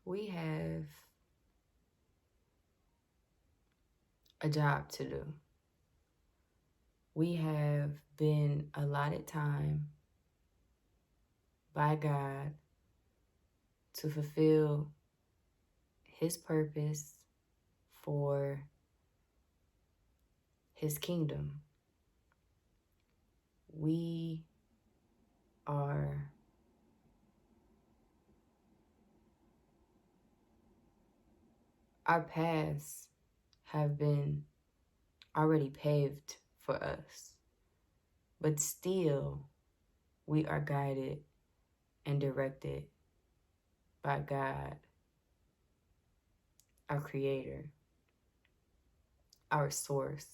we have a job to do. We have been allotted time by God to fulfill His purpose for His kingdom. We are our paths have been already paved for us, but still we are guided and directed by God, our Creator, our source.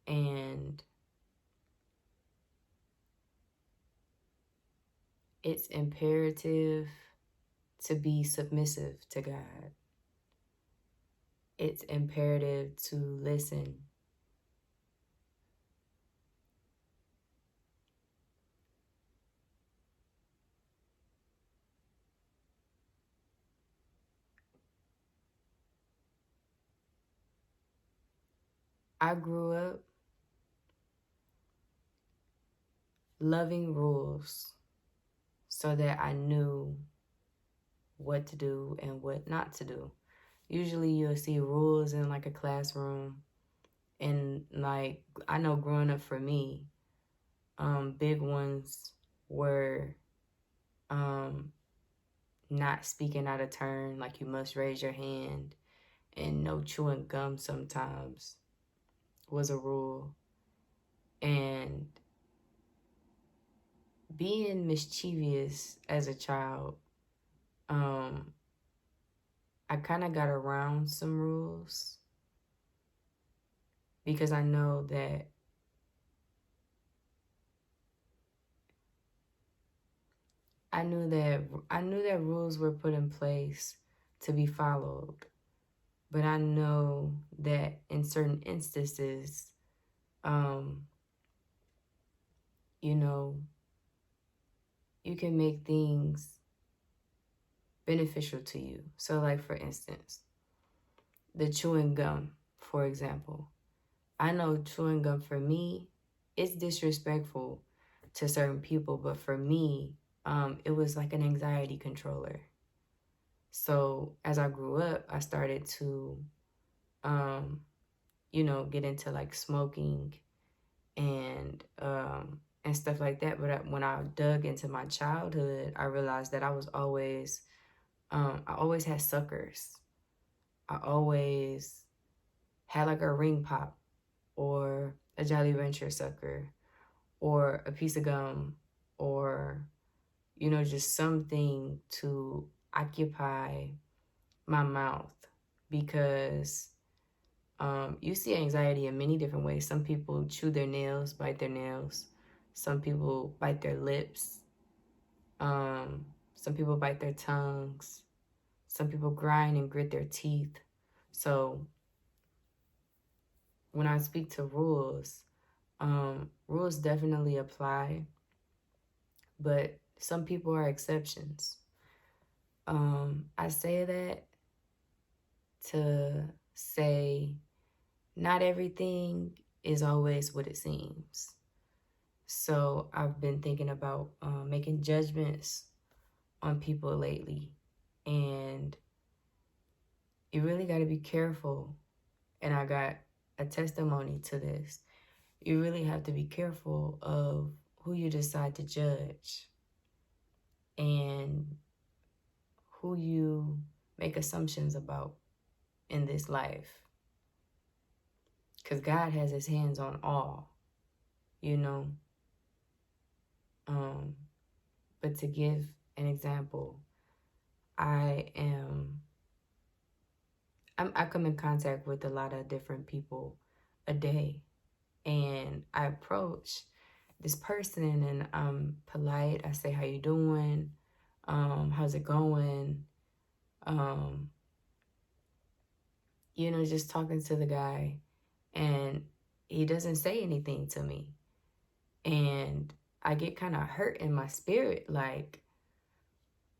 And it's imperative to be submissive to God. It's imperative to listen. I grew up loving rules so that I knew what to do and what not to do. Usually you'll see rules in like a classroom, and like I know growing up for me, big ones were not speaking out of turn, like you must raise your hand, and no chewing gum sometimes was a rule. And being mischievous as a child, I kind of got around some rules because I know that I knew that rules were put in place to be followed. But I know that in certain instances, you know, you can make things beneficial to you. So like for instance, the chewing gum, for example. I know chewing gum for me, it's disrespectful to certain people, but for me, it was like an anxiety controller. So as I grew up, I started to, get into like smoking and stuff like that. But when I dug into my childhood, I realized that I always had suckers. I always had like a ring pop or a Jolly Rancher sucker or a piece of gum or, just something to occupy my mouth because you see anxiety in many different ways. Some people chew their nails, bite their nails. Some people bite their lips. Some people bite their tongues. Some people grind and grit their teeth. So when I speak to rules, rules definitely apply, but some people are exceptions. I say that to say not everything is always what it seems. So I've been thinking about making judgments on people lately, and you really got to be careful. And I got a testimony to this. You really have to be careful of who you decide to judge and who you make assumptions about in this life. Because God has his hands on all, you know. But to give an example, I come in contact with a lot of different people a day, and I approach this person and I'm polite. I say, how you doing? How's it going? Just talking to the guy, and he doesn't say anything to me. And I get kind of hurt in my spirit, like,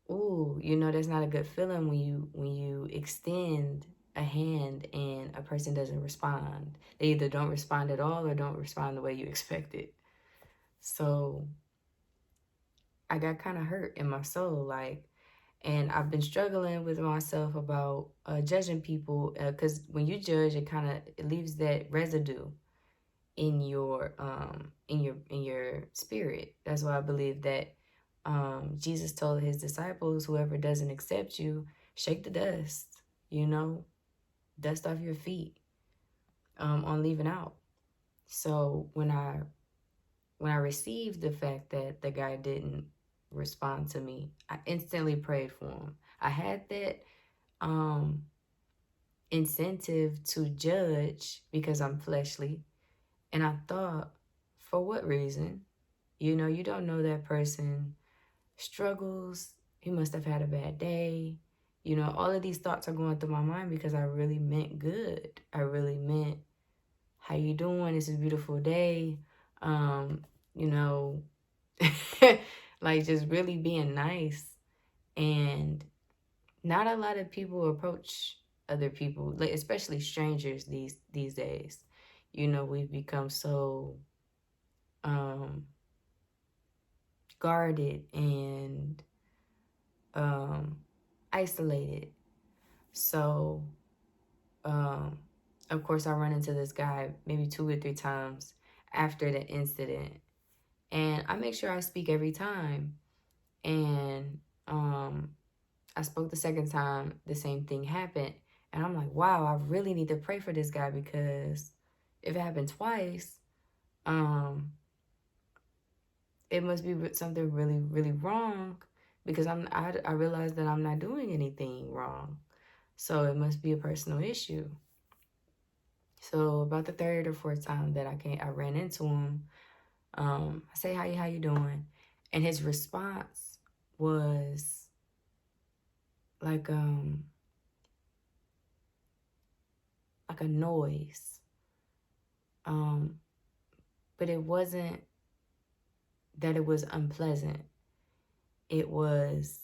ooh, you know, that's not a good feeling when you extend a hand and a person doesn't respond. They either don't respond at all or don't respond the way you expected. So I got kind of hurt in my soul, like, and I've been struggling with myself about judging people, because when you judge, it leaves that residue in your spirit. That's why I believe that Jesus told his disciples, whoever doesn't accept you, shake the dust, you know, dust off your feet on leaving out. So when I received the fact that the guy didn't respond to me, I instantly prayed for him. I had that um incentive to judge because I'm fleshly, and I thought, for what reason? You know, you don't know that person struggles. He must have had a bad day. You know, all of these thoughts are going through my mind because I really meant good. I really meant, how you doing? It's a beautiful day. You know, like just really being nice. And not a lot of people approach other people, like especially strangers these days. You know, we've become so um guarded and um isolated. So um of course I run into this guy maybe 2 or 3 times after the incident. And I make sure I speak every time. And I spoke the second time, the same thing happened. And I'm like, wow, I really need to pray for this guy, because if it happened twice, um, it must be something really, really wrong, because I realize that I'm not doing anything wrong. So it must be a personal issue. So about the third or fourth time that I ran into him, I say, how you doing? And his response was like like a noise. Um, but it wasn't that it was unpleasant. It was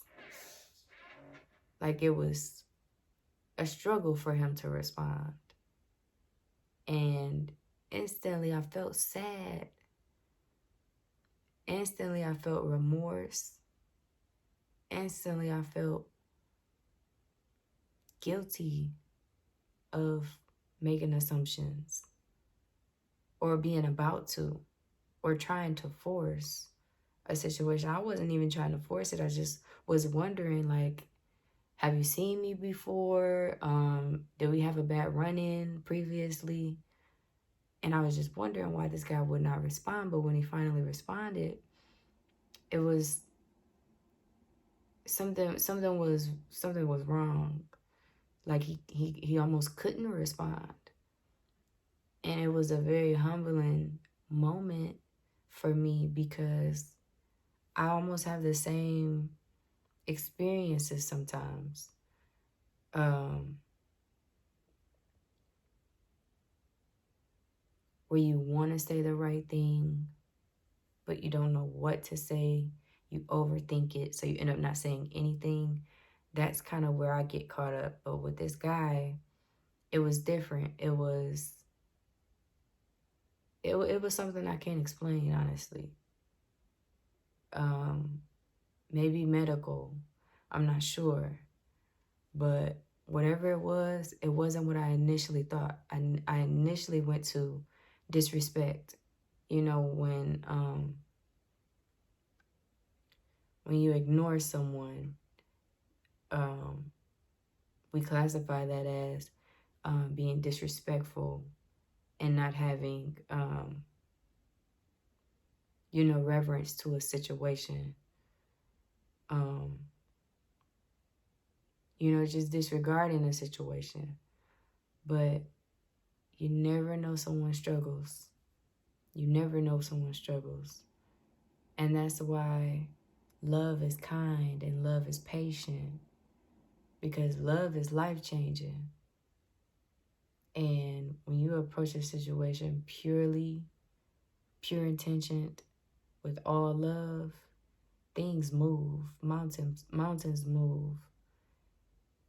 like it was a struggle for him to respond. And instantly I felt sad. Instantly I felt remorse. Instantly I felt guilty of making assumptions or being about to or trying to force a situation. I wasn't even trying to force it. I just was wondering, like, have you seen me before? Did we have a bad run-in previously? And I was just wondering why this guy would not respond. But when he finally responded, it was something was wrong. Like he almost couldn't respond. And it was a very humbling moment for me, because I almost have the same experiences sometimes. Where you want to say the right thing, but you don't know what to say. You overthink it, so you end up not saying anything. That's kind of where I get caught up. But with this guy, it was different. It was something I can't explain, honestly. Maybe medical. I'm not sure. But whatever it wasn't what I initially thought. I initially went to disrespect. You know, when you ignore someone, we classify that as being disrespectful and not having, reverence to a situation. Just disregarding a situation. But you never know someone's struggles. You never know someone's struggles. And that's why love is kind and love is patient, because love is life-changing. And when you approach a situation pure intentioned, with all love, things move, mountains move.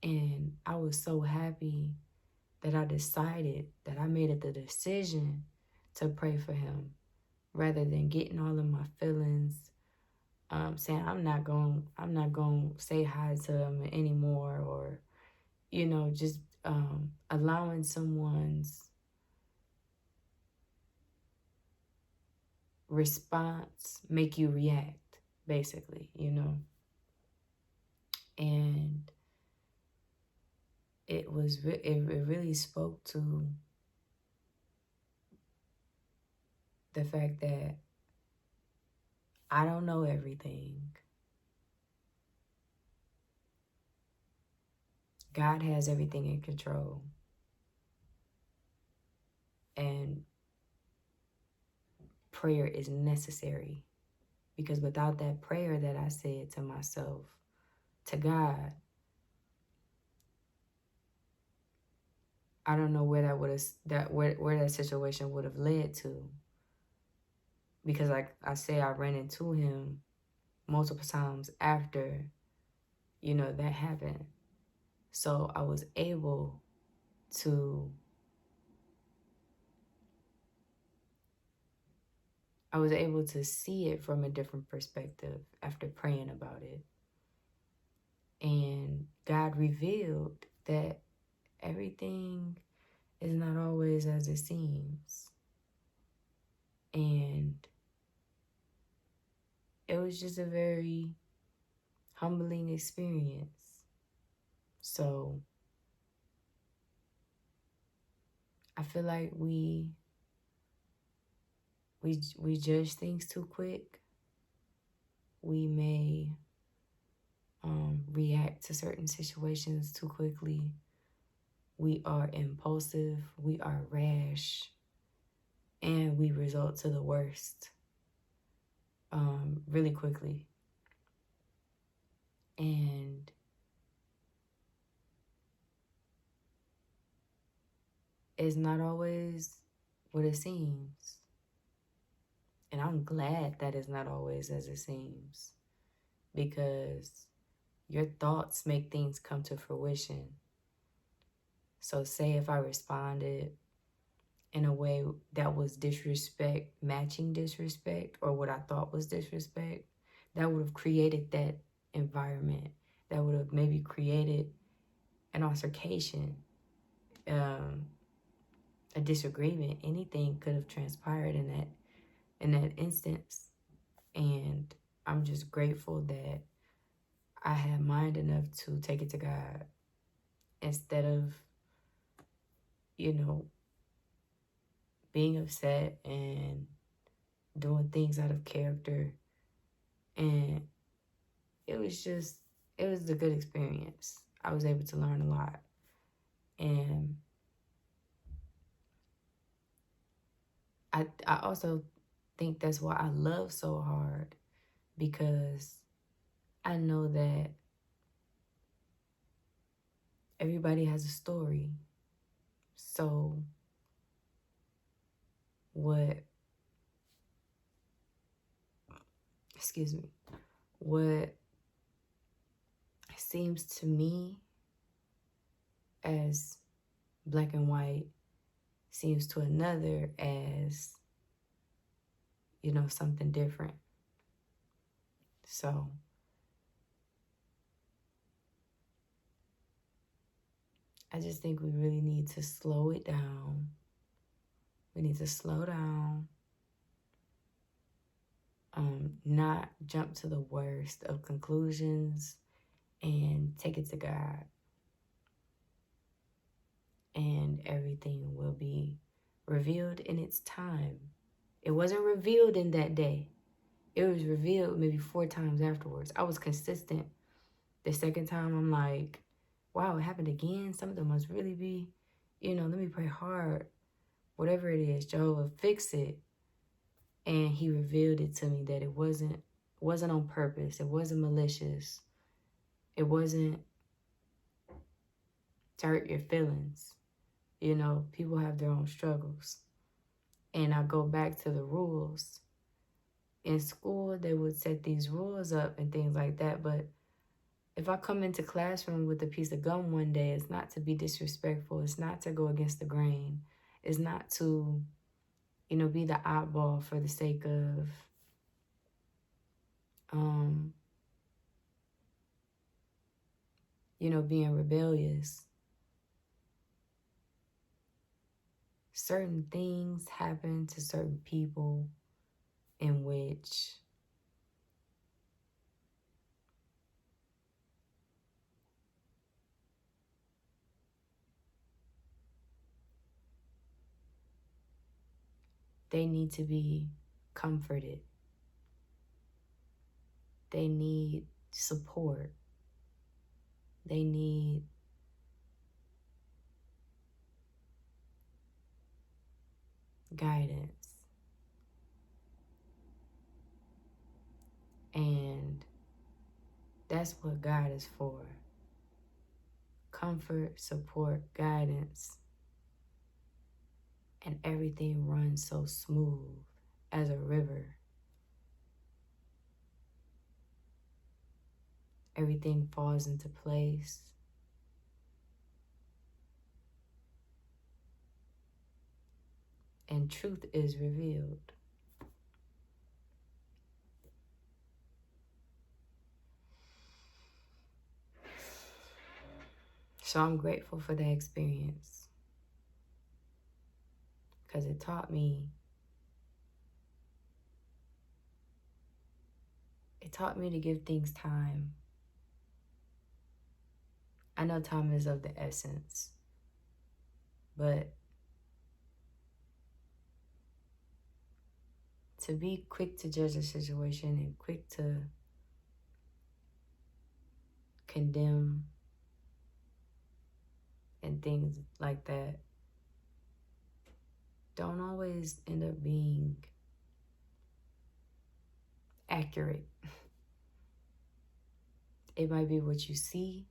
And I was so happy that I decided, that I made it the decision to pray for him rather than getting all of my feelings, saying I'm not going to say hi to him anymore, or just allowing someone's response make you react, basically, and it really spoke to the fact that I don't know everything. God has everything in control. And prayer is necessary, because without that prayer that I said to myself, to God, I don't know where where that situation would have led to. Because like I say, I ran into him multiple times after, that happened. So I was able to see it from a different perspective after praying about it. And God revealed that everything is not always as it seems. And it was just a very humbling experience. So I feel like we judge things too quick. We may react to certain situations too quickly. We are impulsive. We are rash. And we resort to the worst really quickly. And it's not always what it seems. And I'm glad that it's not always as it seems, because your thoughts make things come to fruition. So say if I responded in a way that was disrespect, matching disrespect, or what I thought was disrespect, that would have created that environment. That would have maybe created an altercation, a disagreement. Anything could have transpired in that instance. And I'm just grateful that I had mind enough to take it to God instead of, being upset and doing things out of character. And it was a good experience. I was able to learn a lot. And I also think that's why I love so hard, because I know that everybody has a story. So what seems to me as black and white seems to another as, something different. So I just think we really need to slow it down. We need to slow down, not jump to the worst of conclusions, and take it to God. And everything will be revealed in its time. It wasn't revealed in that day. It was revealed maybe 4 times afterwards. I was consistent. The second time, I'm like, wow, it happened again. Something must really be, let me pray hard. Whatever it is, Jehovah, fix it. And he revealed it to me that it wasn't on purpose. It wasn't malicious. It wasn't to hurt your feelings. People have their own struggles. And I go back to the rules. in school, they would set these rules up and things like that. But if I come into classroom with a piece of gum one day, it's not to be disrespectful. It's not to go against the grain. It's not to, be the oddball for the sake of, being rebellious. Certain things happen to certain people in which they need to be comforted. They need support. They need guidance. And that's what God is for. Comfort, support, guidance. And everything runs so smooth as a river. Everything falls into place. And truth is revealed. So I'm grateful for that experience, because it taught me to give things time. I know time is of the essence, but to be quick to judge a situation and quick to condemn and things like that don't always end up being accurate. It might be what you see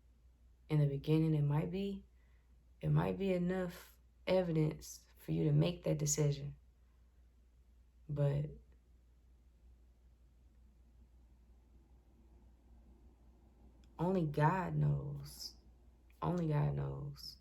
in the beginning. It might be enough evidence for you to make that decision. But only God knows. Only God knows.